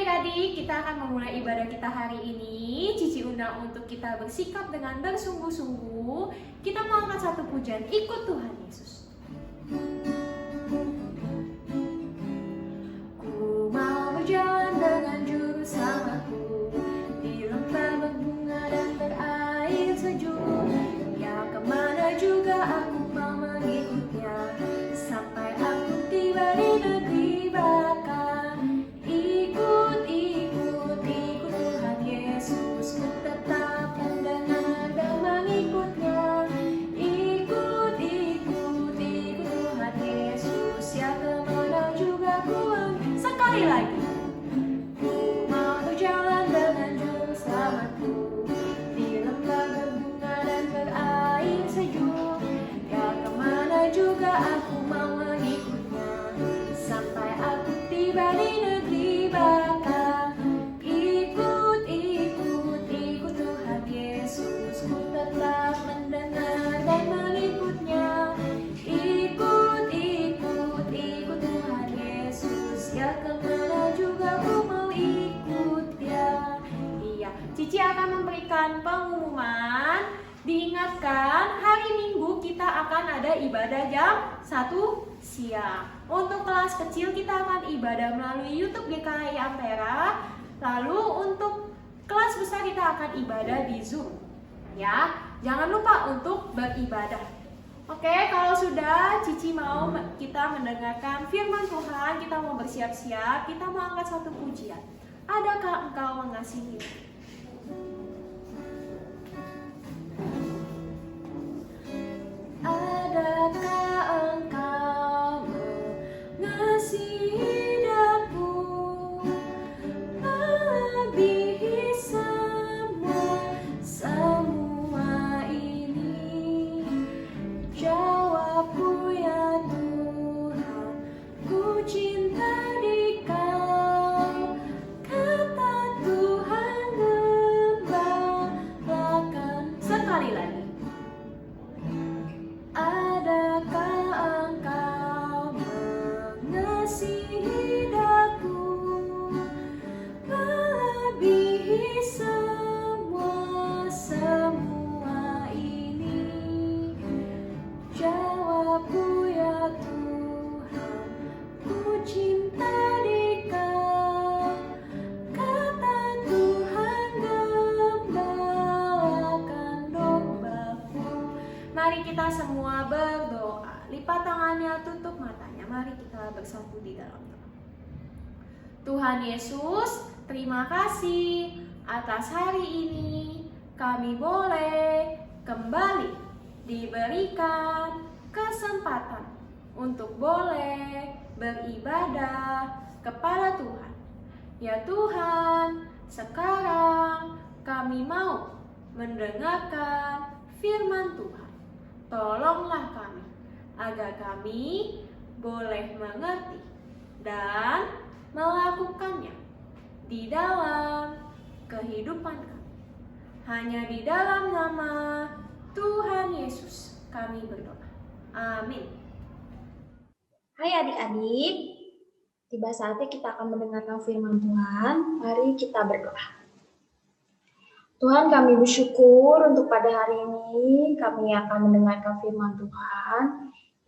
adik-adik, kita akan memulai ibadah kita hari ini. Cici undang untuk kita bersikap dengan bersungguh-sungguh. Kita mau angkat satu pujian, ikut Tuhan Yesus. Ku mau berjalan dengan juru selamatku di lembah berbunga dan berair sejuk. Ya kemana juga aku mau mengikutnya, sampai aku tiba di negeri baka. Ikut Tuhan Yesus, ku tetap mendengar dan mengikutnya. Ikut Tuhan Yesus, ya kemana juga ku. Sekali lagi. Ku mau berjalan dengan juru selamatku di lembah berbunga dan berair sejuk. Ya kemana juga aku mau mengikutnya, sampai aku tiba di negeri baka. Ikut Tuhan Yesus, ku tetap mendengar dan mengikutnya. Ikut Tuhan Yesus, ya kemana juga ku mau ikut dia. Iya, Cici akan memberikan pengumuman. Diingatkan, hari Minggu kita akan ada ibadah jam 1 siang. Untuk kelas kecil kita akan ibadah melalui YouTube GKI Ampera. Lalu untuk kelas besar kita akan ibadah di Zoom. Ya, jangan lupa untuk beribadah. Oke, kalau sudah, Cici mau kita mendengarkan firman Tuhan. Kita mau bersiap-siap, kita mau angkat satu pujian. Adakah engkau mengasihi? Adakah engkau mengasihi hidupku, melebihi semua ini? Jawabku ya Tuhan, ku cinta Dikau. Kata Tuhan gembalakan. Sekali lagi. Adakah engkau mengasihi daku, melebihi semua ini? Jawabku ya Tuhan, ku cinta Dikau. Kata Tuhan gembalakan dombaku. Mari kita semua berdoa. Lipat tangannya, tutup matanya. Mari kita bersatu di dalam doa. Tuhan Yesus, terima kasih atas hari ini. Kami boleh kembali diberikan kesempatan untuk boleh beribadah kepada Tuhan. Ya Tuhan, sekarang kami mau mendengarkan firman Tuhan. Tolonglah kami, agar kami boleh mengerti dan melakukannya di dalam kehidupan kami. Hanya di dalam nama Tuhan Yesus kami berdoa. Amin. Hai adik-adik, tiba saatnya kita akan mendengarkan firman Tuhan. Mari kita berdoa. Tuhan, kami bersyukur untuk pada hari ini kami akan mendengarkan firman Tuhan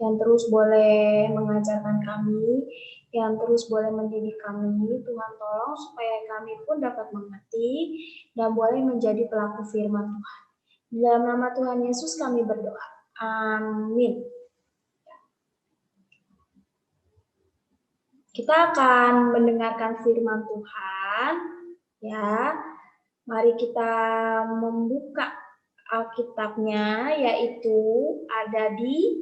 yang terus boleh mengajarkan kami, yang terus boleh mendidik kami. Tuhan tolong supaya kami pun dapat mengerti dan boleh menjadi pelaku firman Tuhan. Di dalam nama Tuhan Yesus kami berdoa. Amin. Kita akan mendengarkan firman Tuhan, ya. Mari kita membuka Alkitabnya, yaitu ada di,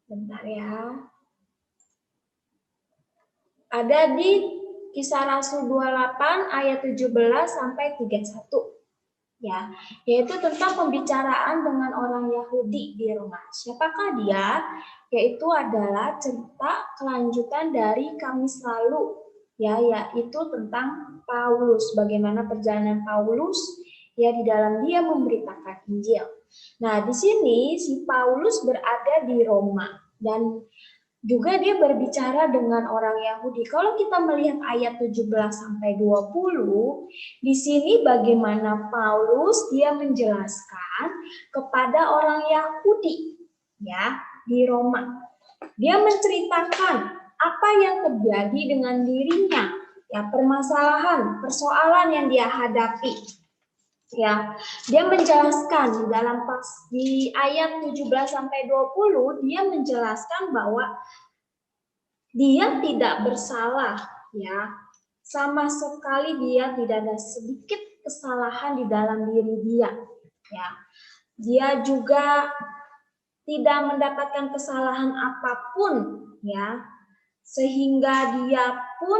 bentar ya, ada di Kisah Rasul 28 ayat 17 sampai 31. Ya, yaitu tentang pembicaraan dengan orang Yahudi di Roma. Siapakah dia? Yaitu adalah cerita kelanjutan dari Kamis lalu, ya, yaitu tentang Paulus, bagaimana perjalanan Paulus ya di dalam dia memberitakan Injil. Nah, di sini si Paulus berada di Roma dan Juga dia berbicara dengan orang Yahudi. Kalau kita melihat ayat 17 sampai 20, di sini bagaimana Paulus dia menjelaskan kepada orang Yahudi ya di Roma. Dia menceritakan apa yang terjadi dengan dirinya, ya permasalahan, persoalan yang dia hadapi. Ya, dia menjelaskan di ayat 17 sampai 20 dia menjelaskan bahwa dia tidak bersalah, ya. Sama sekali dia tidak ada sedikit kesalahan di dalam diri dia, ya. Dia juga tidak mendapatkan kesalahan apapun, ya. Sehingga dia pun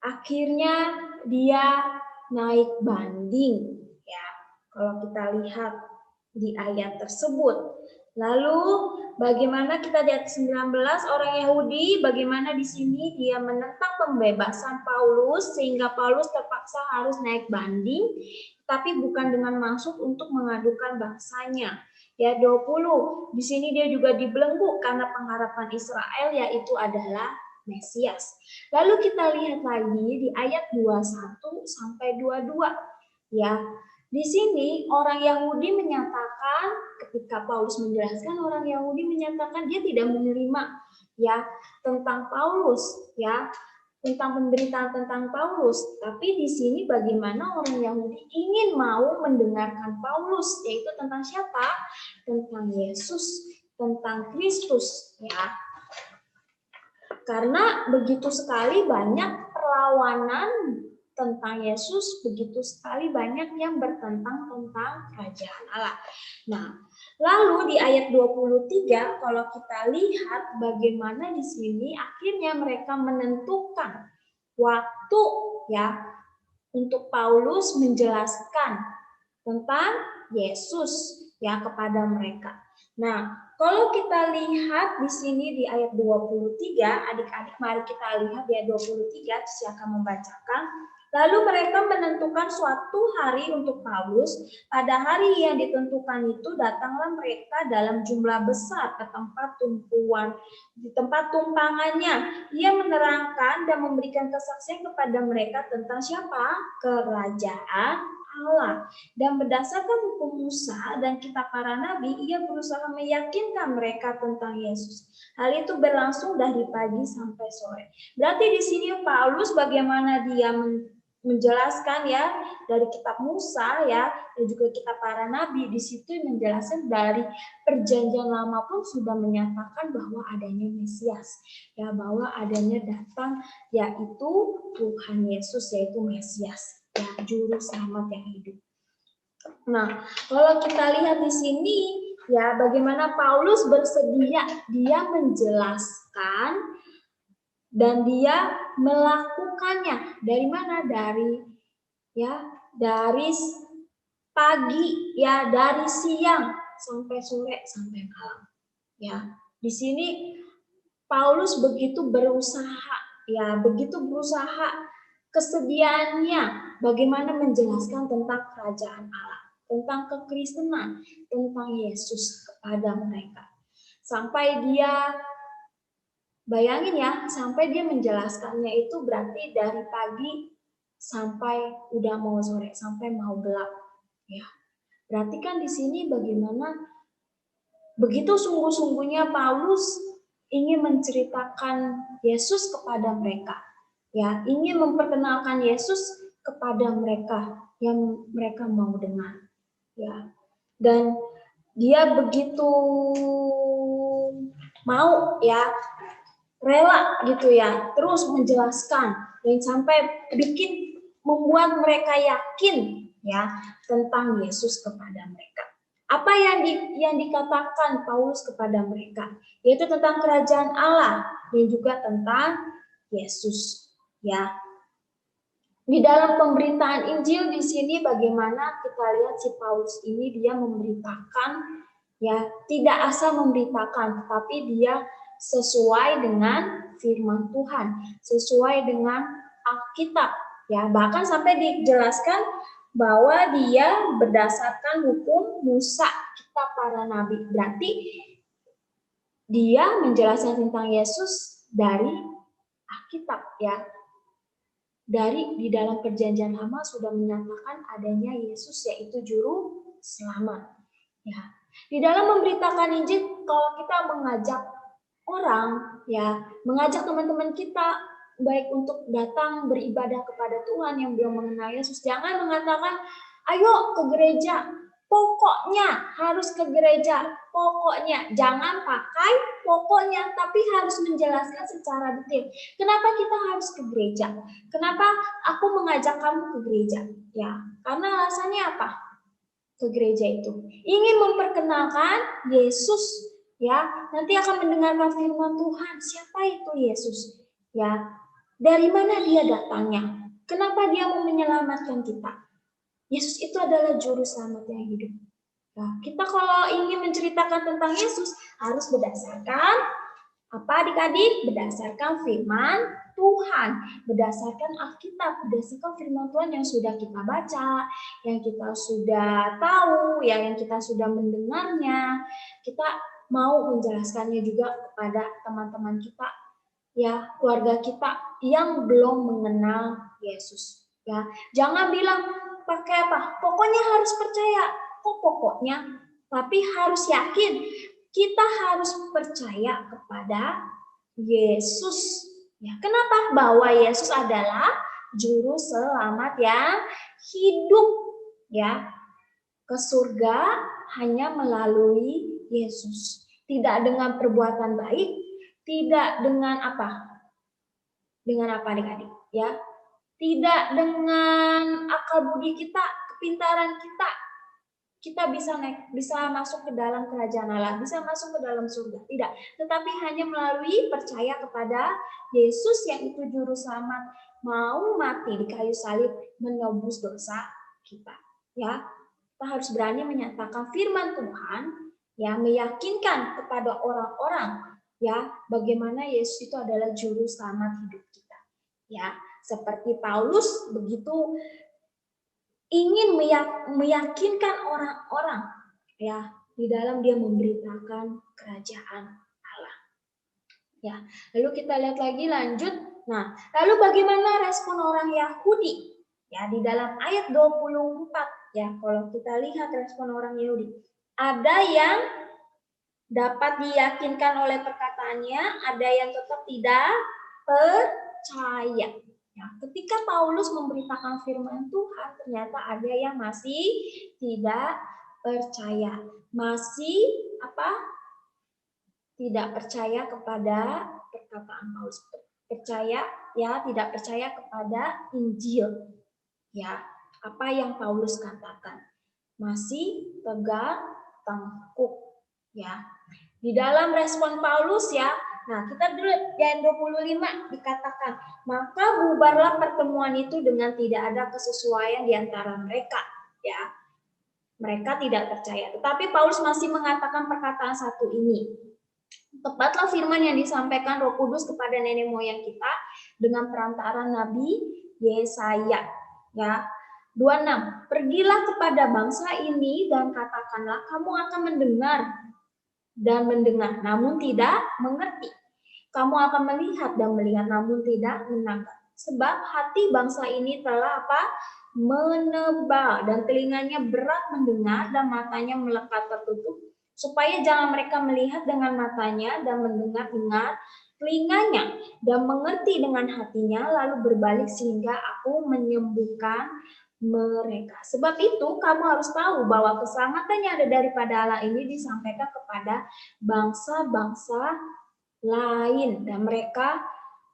akhirnya dia naik banding, ya. Kalau kita lihat di ayat tersebut. Lalu bagaimana kita di ayat 19 orang Yahudi bagaimana di sini dia menentang pembebasan Paulus sehingga Paulus terpaksa harus naik banding tapi bukan dengan maksud untuk mengadukan bangsanya. Ya 20 di sini dia juga dibelenggu karena pengharapan Israel yaitu adalah Mesias. Lalu kita lihat lagi di ayat 21 sampai 22. Ya, di sini orang Yahudi menyatakan ketika Paulus menjelaskan orang Yahudi menyatakan dia tidak menerima ya tentang Paulus ya tentang pemberitaan tentang Paulus. Tapi di sini bagaimana orang Yahudi ingin mau mendengarkan Paulus yaitu tentang siapa? Tentang Yesus, tentang Kristus ya. Karena begitu sekali banyak perlawanan tentang Yesus, begitu sekali banyak yang bertentang tentang kerajaan Allah. Nah, lalu di ayat 23 kalau kita lihat bagaimana di sini akhirnya mereka menentukan waktu ya untuk Paulus menjelaskan tentang Yesus ya kepada mereka. Nah, kalau kita lihat di sini di ayat 23, adik-adik mari kita lihat di ayat 23, Cici akan membacakan. Lalu mereka menentukan suatu hari untuk Paulus. Pada hari yang ditentukan itu datanglah mereka dalam jumlah besar ke tempat tumpangannya. Ia menerangkan dan memberikan kesaksian kepada mereka tentang siapa? Kerajaan Allah. Dan berdasarkan hukum Musa dan kitab para nabi, ia berusaha meyakinkan mereka tentang Yesus. Hal itu berlangsung dari pagi sampai sore. Berarti di sini Paulus bagaimana dia menjelaskan ya dari kitab Musa ya dan juga kitab para nabi, di situ menjelaskan dari perjanjian lama pun sudah menyatakan bahwa adanya Mesias ya, bahwa adanya datang yaitu Tuhan Yesus yaitu Mesias ya, juru selamat yang hidup. Nah, kalau kita lihat di sini ya bagaimana Paulus bersedia dia menjelaskan dan dia melakukannya dari mana? Dari pagi ya, dari siang sampai sore sampai malam. Ya, di sini Paulus begitu berusaha kesediaannya bagaimana menjelaskan tentang kerajaan Allah, tentang kekristenan, tentang Yesus kepada mereka. Sampai dia bayangin ya, sampai dia menjelaskannya itu berarti dari pagi sampai udah mau sore, sampai mau gelap. Ya, berarti kan di sini bagaimana begitu sungguh-sungguhnya Paulus ingin menceritakan Yesus kepada mereka. Ya, ingin memperkenalkan Yesus kepada mereka yang mereka mau dengar. Ya, dan dia begitu mau ya rela gitu ya, terus menjelaskan dan sampai membuat mereka yakin ya tentang Yesus kepada mereka. Apa yang dikatakan Paulus kepada mereka, yaitu tentang kerajaan Allah dan juga tentang Yesus ya. Di dalam pemberitaan Injil di sini bagaimana kita lihat si Paulus ini dia memberitakan ya, tidak asal memberitakan tetapi dia sesuai dengan firman Tuhan, sesuai dengan Alkitab ya, bahkan sampai dijelaskan bahwa dia berdasarkan hukum Musa, kitab para nabi. Berarti dia menjelaskan tentang Yesus dari Alkitab ya. Di dalam perjanjian lama sudah menyatakan adanya Yesus yaitu juru selamat. Ya. Di dalam memberitakan Injil, kalau kita mengajak orang ya, mengajak teman-teman kita baik untuk datang beribadah kepada Tuhan yang belum mengenal Yesus, jangan mengatakan ayo ke gereja, pokoknya harus ke gereja, pokoknya jangan pakai pokoknya, tapi harus menjelaskan secara detail. Kenapa kita harus ke gereja? Kenapa aku mengajak kamu ke gereja? Ya, karena alasannya apa? Ke gereja itu ingin memperkenalkan Yesus ya, nanti akan mendengarkan firman Tuhan. Siapa itu Yesus? Ya, dari mana dia datangnya? Kenapa dia mau menyelamatkan kita? Yesus itu adalah juru selamat yang hidup. Nah, kita kalau ingin menceritakan tentang Yesus harus berdasarkan apa adik-adik? Berdasarkan firman Tuhan, berdasarkan Alkitab, berdasarkan firman Tuhan yang sudah kita baca, yang kita sudah tahu, yang kita sudah mendengarnya. Kita mau menjelaskannya juga kepada teman-teman kita, ya, keluarga kita yang belum mengenal Yesus. Ya, jangan bilang pakai apa? Pokoknya harus percaya. Kok pokoknya? Tapi harus yakin. Kita harus percaya kepada Yesus. Ya, kenapa? Bahwa Yesus adalah juru selamat yang hidup. Ya, ke surga hanya melalui Yesus. Tidak dengan perbuatan baik, tidak dengan apa? Dengan apa adik-adik? Ya, tidak dengan akal budi kita, kepintaran kita bisa masuk ke dalam kerajaan Allah, bisa masuk ke dalam surga. Tidak, tetapi hanya melalui percaya kepada Yesus yang itu juru selamat, mau mati di kayu salib menebus dosa kita. Ya, kita harus berani menyatakan firman Tuhan, ya, meyakinkan kepada orang-orang ya bagaimana Yesus itu adalah juru selamat hidup kita. Ya, seperti Paulus begitu ingin meyakinkan orang-orang ya di dalam dia memberitakan kerajaan Allah. Ya, lalu kita lihat lagi lanjut. Nah, lalu bagaimana respon orang Yahudi? Ya, di dalam ayat 24 ya, kalau kita lihat respon orang Yahudi, ada yang dapat diyakinkan oleh perkataannya, ada yang tetap tidak percaya. Ya, ketika Paulus memberitakan firman Tuhan, ternyata ada yang masih tidak percaya, masih apa? Tidak percaya kepada perkataan Paulus, tidak percaya kepada Injil. Ya, apa yang Paulus katakan, masih tegak tengkuk. Ya, di dalam respon Paulus ya. Nah, kita dulu di ayat 25 dikatakan, maka bubarlah pertemuan itu dengan tidak ada kesesuaian di antara mereka. Ya, mereka tidak percaya. Tetapi Paulus masih mengatakan perkataan satu ini. Tepatlah firman yang disampaikan Roh Kudus kepada nenek moyang kita dengan perantara Nabi Yesaya. Ya, 26. Pergilah kepada bangsa ini dan katakanlah, kamu akan mendengar dan mendengar, namun tidak mengerti. Kamu akan melihat dan melihat, namun tidak menangkap. Sebab hati bangsa ini telah apa? Menebal, dan telinganya berat mendengar, dan matanya melekat tertutup, supaya jangan mereka melihat dengan matanya dan mendengar dengan telinganya, dan mengerti dengan hatinya, lalu berbalik sehingga aku menyembuhkan mereka. Sebab itu kamu harus tahu bahwa keselamatan yang ada daripada Allah ini disampaikan kepada bangsa-bangsa lain dan mereka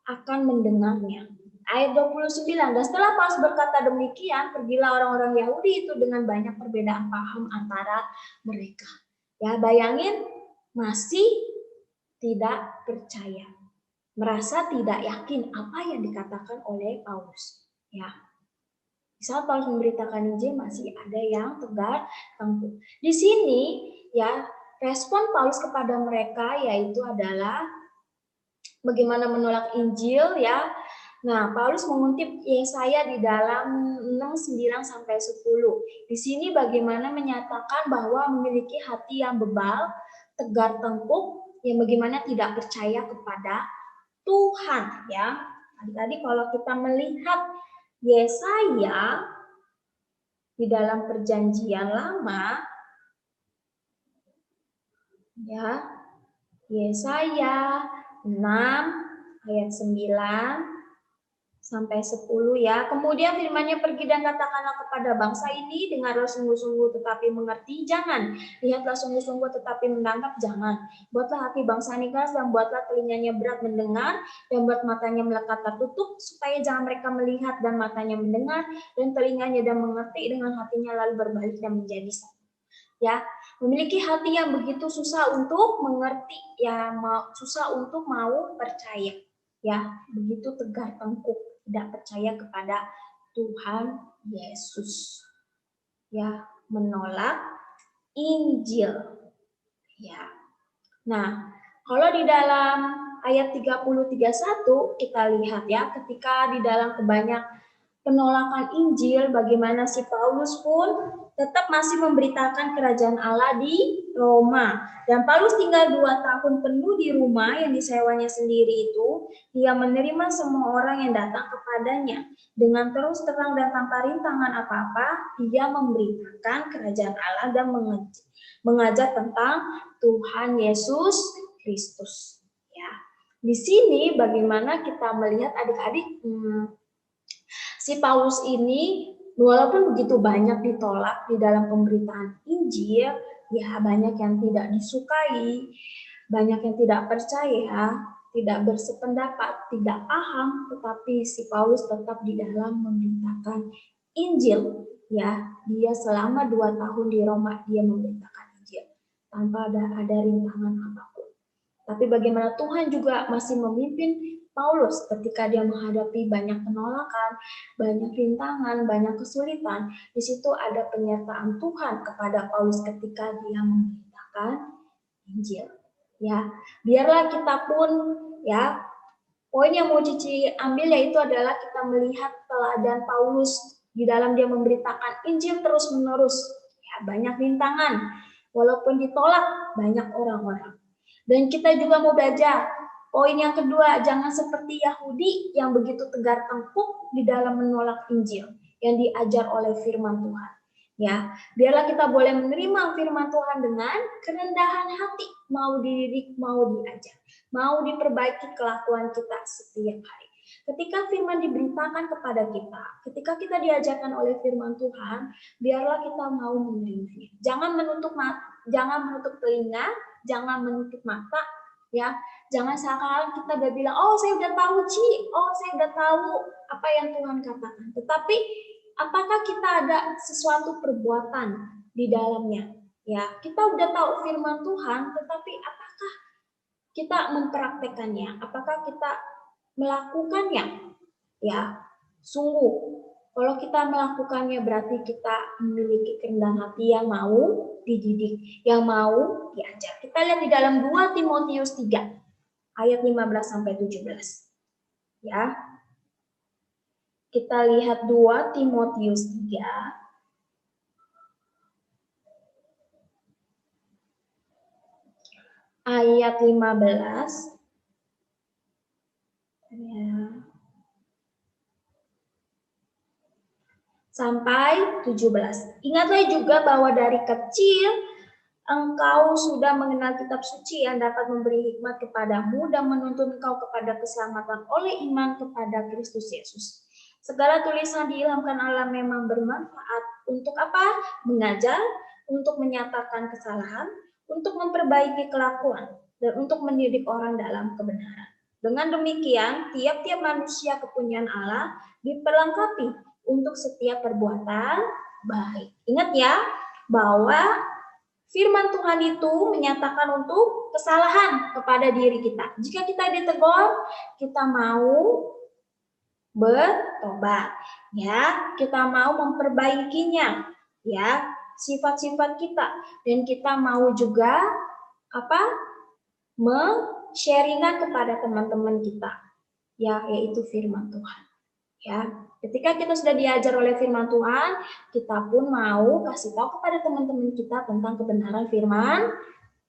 akan mendengarnya. Ayat 29, dan setelah Paulus berkata demikian, pergilah orang-orang Yahudi itu dengan banyak perbedaan paham antara mereka. Ya, bayangin, masih tidak percaya, merasa tidak yakin apa yang dikatakan oleh Paulus. Ya, saat Paulus memberitakan Injil masih ada yang tegak tengkuk. Di sini ya respon Paulus kepada mereka yaitu adalah bagaimana menolak Injil ya. Nah, Paulus mengutip Yesaya di dalam 6:9 sampai 10. Di sini bagaimana menyatakan bahwa memiliki hati yang bebal, tegar tengkuk, yang bagaimana tidak percaya kepada Tuhan ya. Adik-adik kalau kita melihat Yesaya di dalam perjanjian lama ya, Yesaya 6 ayat 9 sampai 10 ya. Kemudian firman-Nya, pergi dan katakanlah kepada bangsa ini, dengarlah sungguh-sungguh tetapi mengerti, jangan. Lihatlah sungguh-sungguh tetapi menangkap, jangan. Buatlah hati bangsa ini keras dan buatlah telinganya berat mendengar dan buat matanya melekat tertutup supaya jangan mereka melihat dan matanya mendengar dan telinganya dan mengerti dengan hatinya lalu berbalik dan menjadi satu. Ya, memiliki hati yang begitu susah untuk mengerti, ya, susah untuk mau percaya. Ya, begitu tegar tengkuk, tidak percaya kepada Tuhan Yesus. Ya, menolak Injil. Ya. Nah, kalau di dalam ayat 30-31 kita lihat ya, ketika di dalam kebanyak penolakan Injil, bagaimana si Paulus pun tetap masih memberitakan kerajaan Allah di Roma. Dan Paulus tinggal 2 tahun penuh di rumah yang disewanya sendiri itu. Dia menerima semua orang yang datang kepadanya. Dengan terus terang dan tanpa rintangan apa-apa, dia memberitakan kerajaan Allah dan mengajar tentang Tuhan Yesus Kristus. Ya. Di sini bagaimana kita melihat adik-adik, si Paulus ini walaupun begitu banyak ditolak di dalam pemberitaan Injil, ya banyak yang tidak disukai, banyak yang tidak percaya, tidak bersependapat, tidak paham, tetapi si Paulus tetap di dalam memberitakan Injil. Ya, dia selama 2 tahun di Roma dia memberitakan Injil tanpa ada rintangan apapun. Tapi bagaimana Tuhan juga masih memimpin Paulus ketika dia menghadapi banyak penolakan, banyak rintangan, banyak kesulitan. Di situ ada penyertaan Tuhan kepada Paulus ketika dia memberitakan Injil. Ya, biarlah kita pun ya, poin yang mau Cici ambil yaitu adalah kita melihat teladan Paulus di dalam dia memberitakan Injil terus-menerus. Ya, banyak rintangan, walaupun ditolak banyak orang-orang. Dan kita juga mau belajar. Poin yang kedua, jangan seperti Yahudi yang begitu tegar tengkuk di dalam menolak Injil yang diajar oleh firman Tuhan. Ya, biarlah kita boleh menerima firman Tuhan dengan kerendahan hati, mau dididik, mau diajar, mau diperbaiki kelakuan kita setiap hari. Ketika firman diberitakan kepada kita, ketika kita diajarkan oleh firman Tuhan, biarlah kita mau menerimanya. Jangan menutup telinga, jangan menutup mata, ya. Jangan seakan-akan kita udah bilang, oh saya udah tahu Ci, oh saya udah tahu apa yang Tuhan katakan. Tetapi apakah kita ada sesuatu perbuatan di dalamnya? Ya, kita udah tahu firman Tuhan, tetapi apakah kita mempraktekannya? Apakah kita melakukannya? Ya, sungguh. Kalau kita melakukannya berarti kita memiliki kerendahan hati yang mau dididik, yang mau diajar. Kita lihat di dalam 2 Timotius 3 ayat 15 sampai 17. Ya. Kita lihat 2 Timotius 3 ayat 15. Ya. Sampai 17. Ingatlah juga bahwa dari kecil engkau sudah mengenal kitab suci yang dapat memberi hikmat kepadamu dan menuntun engkau kepada keselamatan oleh iman kepada Kristus Yesus. Segala tulisan diilhamkan Allah memang bermanfaat untuk apa? Mengajar, untuk menyatakan kesalahan, untuk memperbaiki kelakuan, dan untuk mendidik orang dalam kebenaran. Dengan demikian, tiap-tiap manusia kepunyaan Allah diperlengkapi untuk setiap perbuatan baik. Ingat ya, bahwa firman Tuhan itu menyatakan untuk kesalahan kepada diri kita. Jika kita ditegur, kita mau bertobat, ya, kita mau memperbaikinya, ya, sifat-sifat kita, dan kita mau juga apa? Men-sharingan kepada teman-teman kita, ya, yaitu firman Tuhan. Ya, ketika kita sudah diajar oleh firman Tuhan, kita pun mau kasih tahu kepada teman-teman kita tentang kebenaran firman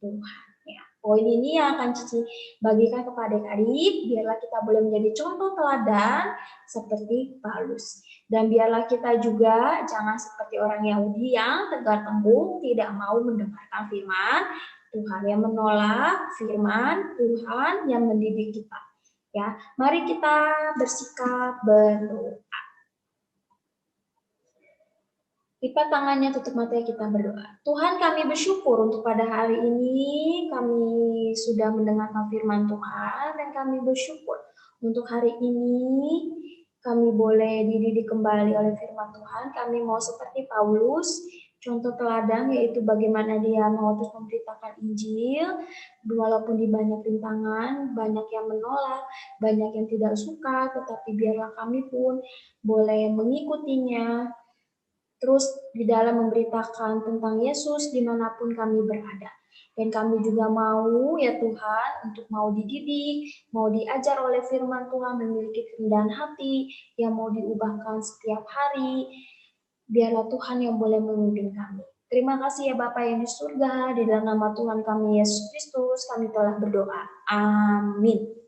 Tuhan. Ya. Poin ini yang akan Cici bagikan kepada adik-adik, biarlah kita boleh menjadi contoh teladan seperti Paulus. Dan biarlah kita juga jangan seperti orang Yahudi yang tegar tenggung, tidak mau mendengarkan firman Tuhan, yang menolak firman Tuhan yang mendidik kita. Ya, mari kita bersikap berdoa. Lipat tangannya, tutup matanya, kita berdoa. Tuhan, kami bersyukur untuk pada hari ini kami sudah mendengarkan firman Tuhan, dan kami bersyukur untuk hari ini kami boleh dididik kembali oleh firman Tuhan. Kami mau seperti Paulus, contoh teladan, yaitu bagaimana dia mau terus memberitakan Injil, walaupun di banyak rintangan, banyak yang menolak, banyak yang tidak suka, tetapi biarlah kami pun boleh mengikutinya, terus di dalam memberitakan tentang Yesus dimanapun kami berada. Dan kami juga mau ya Tuhan untuk mau dididik, mau diajar oleh firman Tuhan, memiliki kerendahan hati yang mau diubahkan setiap hari. Biarlah Tuhan yang boleh memimpin kami. Terima kasih ya Bapa yang di surga, di dalam nama Tuhan kami Yesus Kristus kami telah berdoa. Amin.